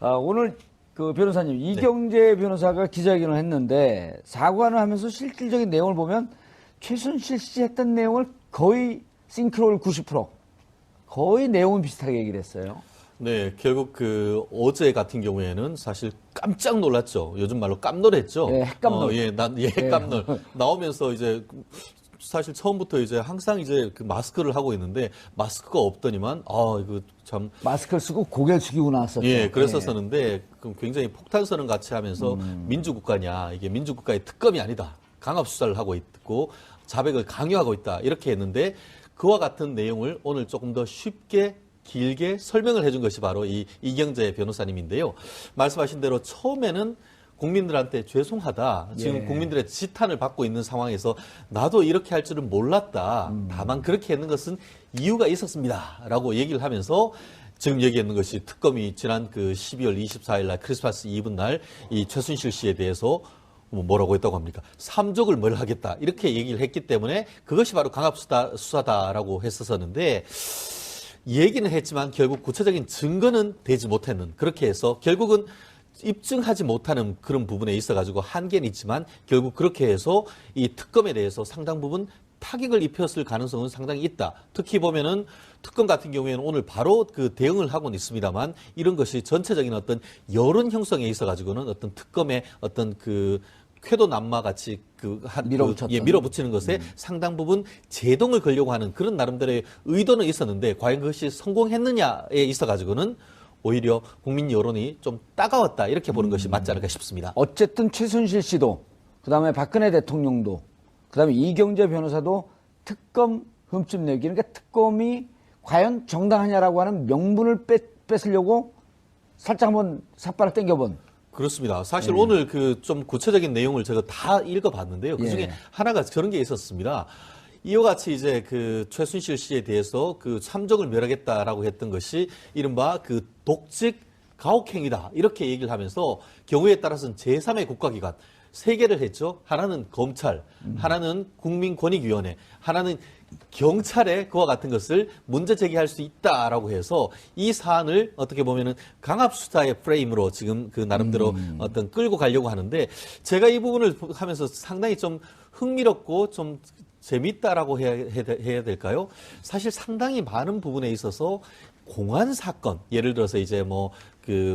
오늘 그 변호사님 이경재 변호사가 기자회견을 했는데 사과를 하면서 실질적인 내용을 보면 최순실 씨 했던 내용을 거의 싱크로율 90% 거의 내용은 비슷하게 얘기를 했어요. 네, 결국 어제 같은 경우에는 사실 깜짝 놀랐죠. 요즘 말로 깜놀했죠. 예, 핵깜놀. 핵깜놀. 나오면서 이제 사실 처음부터 이제 항상 이제 그 마스크를 하고 있는데 마스크가 없더니만 이거 참 마스크를 쓰고 고개를 숙이고 나왔었죠. 예, 그랬었는데 그럼 굉장히 폭탄선언 같이 하면서 민주국가냐 이게 민주국가의 특검이 아니다. 강압 수사를 하고 있고 자백을 강요하고 있다 이렇게 했는데 그와 같은 내용을 오늘 조금 더 쉽게 길게 설명을 해준 것이 바로 이 이경재 변호사님인데요. 말씀하신 대로 처음에는 국민들한테 죄송하다. 지금 국민들의 지탄을 받고 있는 상황에서 나도 이렇게 할 줄은 몰랐다. 다만 그렇게 했는 것은 이유가 있었습니다. 라고 얘기를 하면서 지금 얘기했는 것이 특검이 지난 12월 24일 날 크리스마스 이브 날 이 최순실 씨에 대해서 뭐라고 했다고 합니까? 삼족을 뭘 하겠다. 이렇게 얘기를 했기 때문에 그것이 바로 강압수사다라고 했었는데 얘기는 했지만 결국 구체적인 증거는 되지 못했는 그렇게 해서 결국은 입증하지 못하는 그런 부분에 있어가지고 한계는 있지만 결국 그렇게 해서 이 특검에 대해서 상당 부분 타격을 입혔을 가능성은 상당히 있다. 특히 보면은 특검 같은 경우에는 오늘 바로 대응을 하고는 있습니다만 이런 것이 전체적인 어떤 여론 형성에 있어가지고는 어떤 특검의 어떤 쾌도난마 같이 밀어붙이는 것에 상당 부분 제동을 걸려고 하는 그런 나름대로의 의도는 있었는데 과연 그것이 성공했느냐에 있어가지고는 오히려 국민 여론이 좀 따가웠다 이렇게 보는 것이 맞지 않을까 싶습니다. 어쨌든 최순실 씨도 그다음에 박근혜 대통령도 그다음에 이경재 변호사도 특검 흠집 내기 그러니까 특검이 과연 정당하냐라고 하는 명분을 뺏으려고 살짝 한번 삿발을 당겨본. 그렇습니다. 사실 오늘 좀 구체적인 내용을 제가 다 읽어봤는데요. 그 중에 하나가 저런 게 있었습니다. 이와 같이 이제 최순실 씨에 대해서 삼족을 멸하겠다라고 했던 것이 이른바 독직 가혹행위다. 이렇게 얘기를 하면서 경우에 따라서는 제3의 국가기관 세 개를 했죠. 하나는 검찰, 하나는 국민권익위원회, 하나는 경찰에 그와 같은 것을 문제 제기할 수 있다라고 해서 이 사안을 어떻게 보면은 강압수사의 프레임으로 지금 나름대로 어떤 끌고 가려고 하는데 제가 이 부분을 하면서 상당히 좀 흥미롭고 좀 재밌다라고 해야 될까요? 사실 상당히 많은 부분에 있어서 공안 사건, 예를 들어서 이제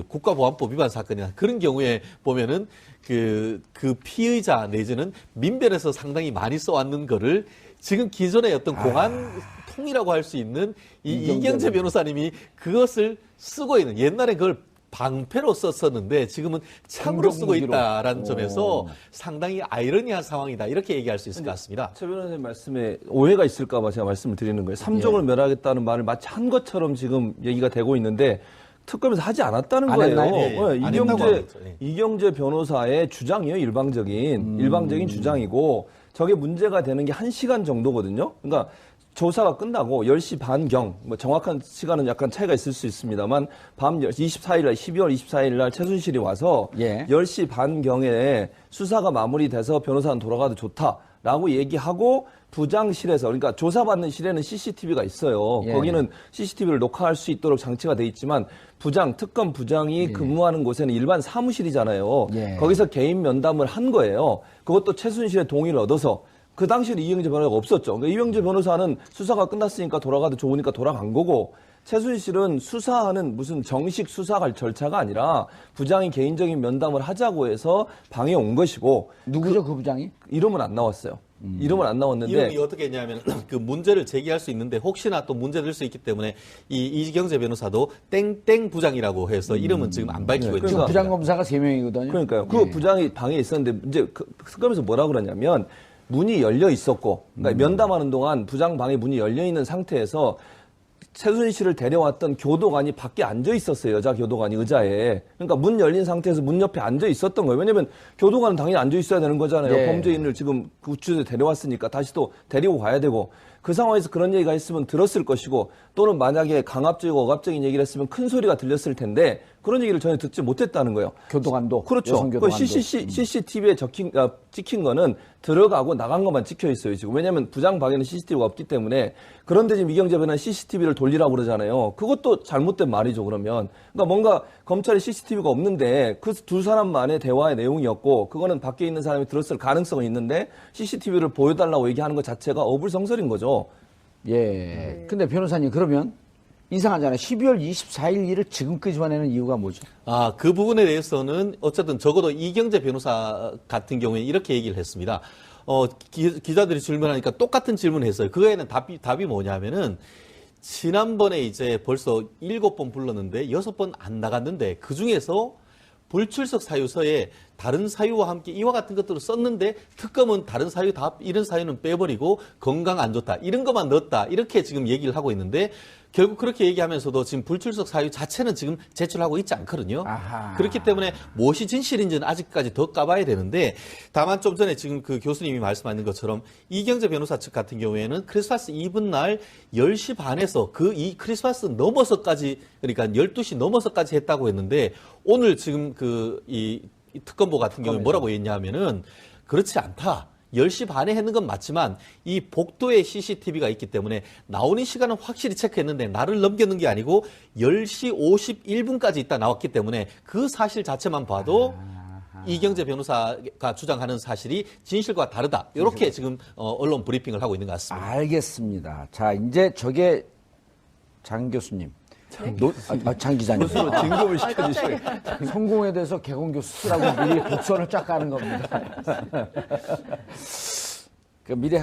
국가보안법 위반 사건이나 그런 경우에 보면은 그 피의자 내지는 민변에서 상당히 많이 써왔는 거를 지금 기존의 어떤 공안 통이라고 할 수 있는 이경재 변호사님이 그것을 쓰고 있는 옛날에 그걸 방패로 썼었는데 지금은 창으로 쓰고 있다라는 점에서 상당히 아이러니한 상황이다 이렇게 얘기할 수 있을 것 같습니다. 최 변호사님 말씀에 오해가 있을까 봐 제가 말씀을 드리는 거예요. 삼족을 멸하겠다는 말을 마치 한 것처럼 지금 얘기가 되고 있는데 특검에서 하지 않았다는 거예요. 이경재 변호사의 주장이에요. 일방적인 주장이고 저게 문제가 되는 게 1시간 정도거든요. 그러니까 조사가 끝나고 10시 반경, 정확한 시간은 약간 차이가 있을 수 있습니다만, 밤 24일 날, 12월 24일 날 최순실이 와서 10시 반경에 수사가 마무리돼서 변호사는 돌아가도 좋다라고 얘기하고 부장실에서, 그러니까 조사받는 실에는 CCTV가 있어요. 거기는 CCTV를 녹화할 수 있도록 장치가 돼 있지만 특검 부장이 근무하는 곳에는 일반 사무실이잖아요. 거기서 개인 면담을 한 거예요. 그것도 최순실의 동의를 얻어서. 그 당시에는 이경재 변호사가 없었죠. 그러니까 이경재 변호사는 수사가 끝났으니까 돌아가도 좋으니까 돌아간 거고 최순실은 수사하는 무슨 정식 수사 절차가 아니라 부장이 개인적인 면담을 하자고 해서 방에 온 것이고. 누구죠 그 부장이? 이름은 안 나왔어요. 이름은 안 나왔는데 이름이 어떻게 했냐면 문제를 제기할 수 있는데 혹시나 또 문제될 수 있기 때문에 이경재 변호사도 땡땡 부장이라고 해서 이름은 지금 안 밝히고 있죠. 그러니까 부장 검사가 3명이거든요. 그러니까요. 그 부장이 방에 있었는데 이제 특검에서 뭐라 그러냐면 문이 열려 있었고, 그러니까 면담하는 동안 부장 방에 문이 열려 있는 상태에서 최순실을 데려왔던 교도관이 밖에 앉아 있었어요. 여자 교도관이 의자에. 그러니까 문 열린 상태에서 문 옆에 앉아 있었던 거예요. 왜냐면 교도관은 당연히 앉아 있어야 되는 거잖아요. 범죄인을 지금 구치소에 데려왔으니까 다시 또 데리고 가야 되고. 그 상황에서 그런 얘기가 있으면 들었을 것이고 또는 만약에 강압적이고 억압적인 얘기를 했으면 큰 소리가 들렸을 텐데 그런 얘기를 전혀 듣지 못했다는 거예요. 교도관도. 그렇죠. 그 여성교도관도. CCTV에 찍힌 거는 들어가고 나간 것만 찍혀 있어요, 지금. 왜냐하면 부장 방에는 CCTV가 없기 때문에. 그런데 지금 이경재 변호사는 CCTV를 돌리라고 그러잖아요. 그것도 잘못된 말이죠, 그러면. 그러니까 뭔가 검찰에 CCTV가 없는데 그 두 사람만의 대화의 내용이었고 그거는 밖에 있는 사람이 들었을 가능성은 있는데 CCTV를 보여달라고 얘기하는 것 자체가 어불성설인 거죠. 예. 근데 변호사님, 그러면 이상하잖아요. 12월 24일 일을 지금까지 지원하는 이유가 뭐죠? 그 부분에 대해서는 어쨌든 적어도 이경재 변호사 같은 경우에 이렇게 얘기를 했습니다. 기자들이 질문하니까 똑같은 질문을 했어요. 그거에는 답이 뭐냐면은 지난번에 이제 벌써 7번 불렀는데 6번 안 나갔는데 그 중에서 불출석 사유서에 다른 사유와 함께 이와 같은 것들을 썼는데 특검은 다른 사유 이런 사유는 빼버리고 건강 안 좋다 이런 것만 넣었다 이렇게 지금 얘기를 하고 있는데 결국 그렇게 얘기하면서도 지금 불출석 사유 자체는 지금 제출하고 있지 않거든요. 아하. 그렇기 때문에 무엇이 진실인지는 아직까지 더 까봐야 되는데 다만 좀 전에 지금 그 교수님이 말씀하신 것처럼 이경재 변호사 측 같은 경우에는 크리스마스 이브 날 10시 반에서 이 크리스마스 넘어서까지 그러니까 12시 넘어서까지 했다고 했는데 오늘 지금 이 특검보 같은 경우에 뭐라고 했냐면은 그렇지 않다. 10시 반에 했는 건 맞지만 이 복도에 CCTV가 있기 때문에 나오는 시간은 확실히 체크했는데 나를 넘겼는 게 아니고 10시 51분까지 있다 나왔기 때문에 그 사실 자체만 봐도 이경재 변호사가 주장하는 사실이 진실과 다르다. 이렇게 지금 언론 브리핑을 하고 있는 것 같습니다. 알겠습니다. 자, 이제 저게 장 교수님. 장 기자님. 교수로 진급을 시켜주시고. 성공에 대해서 개공 교수라고 미리 복선을 쫙 까는 겁니다.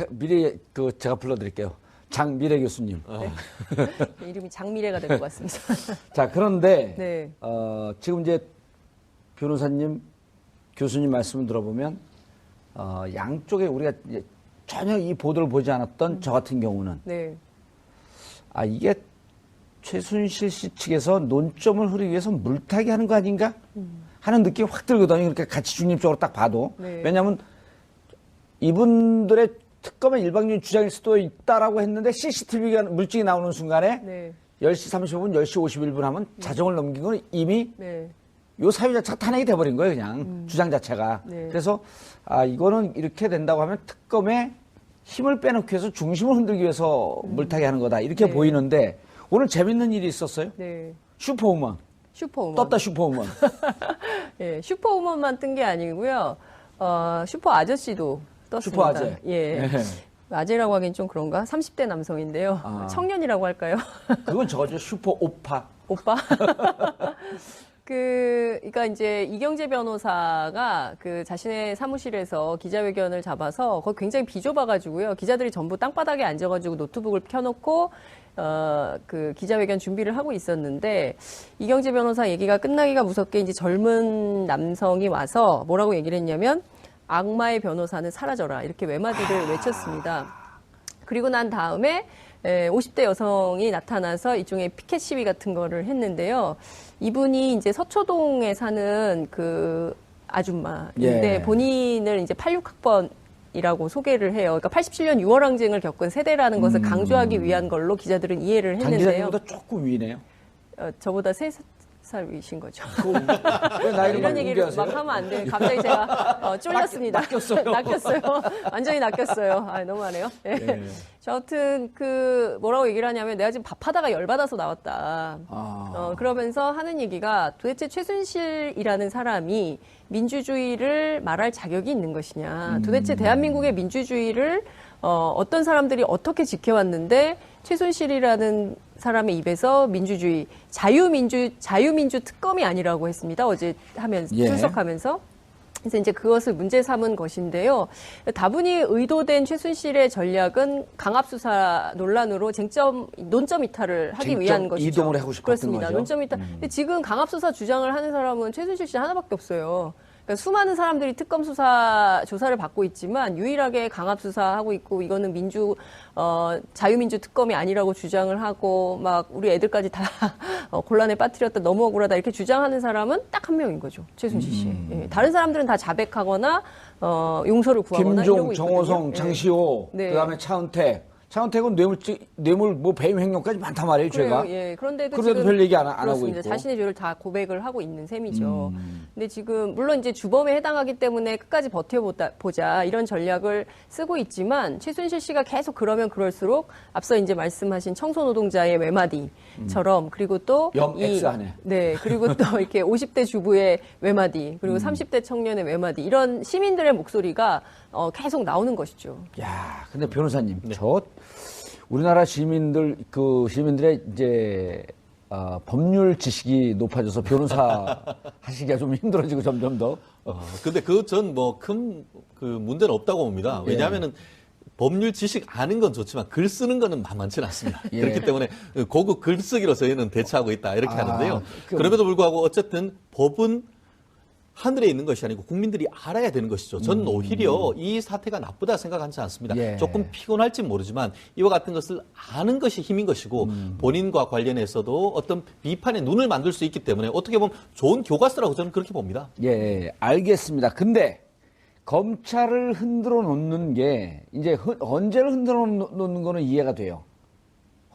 미래 제가 불러드릴게요. 장미래 교수님. 네. 이름이 장미래가 될 것 같습니다. 자, 그런데 네. 지금 이제 변호사님, 교수님 말씀을 들어보면 양쪽에 우리가 이제 전혀 이 보도를 보지 않았던 저 같은 경우는 네. 이게 최순실 씨 측에서 논점을 흐리기 위해서 물타기 하는 거 아닌가 하는 느낌이 확 들거든요. 그러니까 같이 중립적으로 딱 봐도. 네. 왜냐하면 이분들의 특검의 일방적인 주장일 수도 있다라고 했는데 CCTV가 물증이 나오는 순간에 네. 10시 35분, 10시 51분 하면 자정을 넘긴 건 이미 네. 요 사유 자체가 탄핵이 돼버린 거예요, 그냥. 주장 자체가. 네. 그래서 이거는 이렇게 된다고 하면 특검에 힘을 빼놓기 위해서 중심을 흔들기 위해서 물타기 하는 거다. 이렇게 네. 보이는데 오늘 재밌는 일이 있었어요. 네. 슈퍼우먼. 슈퍼우먼. 떴다 슈퍼우먼. 예, 슈퍼우먼만 뜬 게 아니고요. 슈퍼 아저씨도 떴습니다. 슈퍼 아재. 예. 네. 아재라고 하긴 좀 그런가? 30대 남성인데요. 청년이라고 할까요? 그건 저거죠. 슈퍼 오파. 오빠? 그러니까 이제 이경재 변호사가 그 자신의 사무실에서 기자회견을 잡아서 거기 굉장히 비좁아가지고요. 기자들이 전부 땅바닥에 앉아가지고 노트북을 켜놓고 그 기자회견 준비를 하고 있었는데 이경재 변호사 얘기가 끝나기가 무섭게 이제 젊은 남성이 와서 뭐라고 얘기를 했냐면 악마의 변호사는 사라져라 이렇게 외마디를 외쳤습니다. 그리고 난 다음에 50대 여성이 나타나서 일종의 피켓 시위 같은 거를 했는데요. 이분이 이제 서초동에 사는 그 아줌마인데 예. 본인을 이제 86학번이라고 소개를 해요. 그러니까 87년 6월 항쟁을 겪은 세대라는 것을 강조하기 위한 걸로 기자들은 이해를 장 했는데요. 기자님보다 조금 위네요. 저보다 3살 위신 거죠. 왜 나이를 이런 막 얘기를 우겨하세요? 막 하면 안 돼요. 갑자기 제가 쫄렸습니다. 낚였어요. 낚였어요. 완전히 낚였어요. 너무하네요. 예. 예. 저 하여튼 뭐라고 얘기를 하냐면 내가 지금 밥하다가 열받아서 나왔다. 그러면서 하는 얘기가 도대체 최순실이라는 사람이 민주주의를 말할 자격이 있는 것이냐. 도대체 대한민국의 민주주의를 어떤 사람들이 어떻게 지켜왔는데 최순실이라는 사람의 입에서 민주주의, 자유민주 특검이 아니라고 했습니다. 어제 예. 출석하면서. 그래서 이제 그것을 문제 삼은 것인데요. 다분히 의도된 최순실의 전략은 강압수사 논란으로 논점 이탈을 하기 위한 것이죠. 이동을 하고 싶었던 그렇습니다. 거죠. 논점 이탈. 근데 지금 강압수사 주장을 하는 사람은 최순실 씨 하나밖에 없어요. 그러니까 수많은 사람들이 특검 수사 조사를 받고 있지만 유일하게 강압 수사하고 있고 이거는 자유민주 특검이 아니라고 주장을 하고 막 우리 애들까지 다 곤란에 빠뜨렸다 너무 억울하다 이렇게 주장하는 사람은 딱 한 명인 거죠. 최순실 씨. 예. 다른 사람들은 다 자백하거나 용서를 구하거나 김종, 이러고 있거든요. 정호성, 장시호, 네. 그다음에 차은택, 차은택은 뇌물 뭐 배임 횡령까지 많단 말이에요, 죄가. 예. 그런데도 그래도 지금 별 얘기 안 하고 그렇습니다. 있고. 자신의 죄를 다 고백을 하고 있는 셈이죠. 근데 지금 물론 이제 주범에 해당하기 때문에 끝까지 버텨보자 이런 전략을 쓰고 있지만 최순실 씨가 계속 그러면 그럴수록 앞서 이제 말씀하신 청소노동자의 외마디처럼 그리고 또 X하네. 네, 그리고 또 이렇게 50대 주부의 외마디 그리고 30대 청년의 외마디 이런 시민들의 목소리가 계속 나오는 것이죠. 야, 근데 변호사님, 저 우리나라 시민들의 이제 법률 지식이 높아져서 변호사 하시기가 좀 힘들어지고 점점 더. 근데 전 뭐 큰 그 문제는 없다고 봅니다. 왜냐하면은 법률 지식 아는 건 좋지만 글 쓰는 거는 만만치는 않습니다. 예. 그렇기 때문에 고급 글쓰기로 저희는 대처하고 있다 이렇게 하는데요. 그- 그럼에도 불구하고 어쨌든 법은 하늘에 있는 것이 아니고 국민들이 알아야 되는 것이죠. 저는 오히려 이 사태가 나쁘다 생각하지 않습니다. 예. 조금 피곤할지 모르지만 이와 같은 것을 아는 것이 힘인 것이고 본인과 관련해서도 어떤 비판의 눈을 만들 수 있기 때문에 어떻게 보면 좋은 교과서라고 저는 그렇게 봅니다. 예, 알겠습니다. 근데 검찰을 흔들어 놓는 게 이제 헌재를 흔들어 놓는 거는 이해가 돼요.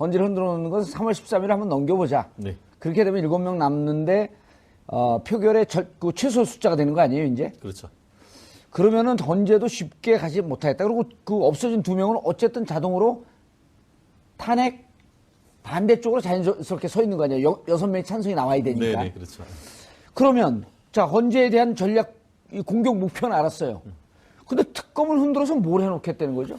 헌재를 흔들어 놓는 것은 3월 13일 한번 넘겨보자. 네. 그렇게 되면 7명 남는데 표결의 그 최소 숫자가 되는 거 아니에요, 이제? 그렇죠. 그러면은 헌재도 쉽게 가지 못하겠다. 그리고 그 없어진 2명은 어쨌든 자동으로 탄핵 반대쪽으로 자연스럽게 서 있는 거 아니에요? 6명의 찬성이 나와야 되니까. 네, 그렇죠. 그러면 자 헌재에 대한 전략 이 공격 목표는 알았어요. 근데 특검을 흔들어서 뭘 해놓겠다는 거죠?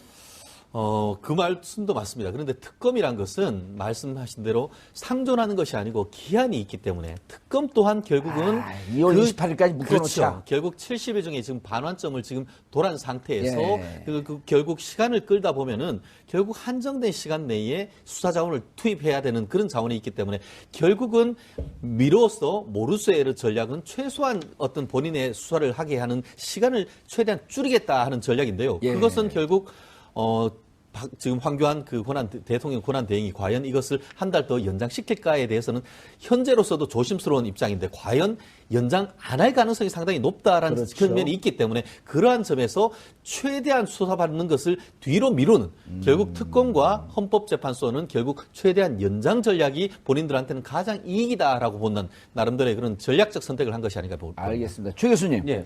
그 말씀도 맞습니다. 그런데 특검이란 것은 말씀하신 대로 상존하는 것이 아니고 기한이 있기 때문에 특검 또한 결국은 2월 28일까지 묶어놓자. 그렇죠. 결국 70일 중에 지금 반환점을 지금 도란 상태에서 예. 그 결국 시간을 끌다 보면은 결국 한정된 시간 내에 수사 자원을 투입해야 되는 그런 자원이 있기 때문에 결국은 미뤄서 모르쇠의 전략은 최소한 어떤 본인의 수사를 하게 하는 시간을 최대한 줄이겠다 하는 전략인데요. 예. 그것은 결국 지금 황교안 대통령 권한 대행이 과연 이것을 한 달 더 연장시킬까에 대해서는 현재로서도 조심스러운 입장인데 과연 연장 안 할 가능성이 상당히 높다라는 그렇죠. 면이 있기 때문에 그러한 점에서 최대한 수사받는 것을 뒤로 미루는 결국 특검과 헌법재판소는 결국 최대한 연장 전략이 본인들한테는 가장 이익이다라고 보는 나름대로의 그런 전략적 선택을 한 것이 아닌가 봅니다. 알겠습니다. 최 교수님. 예.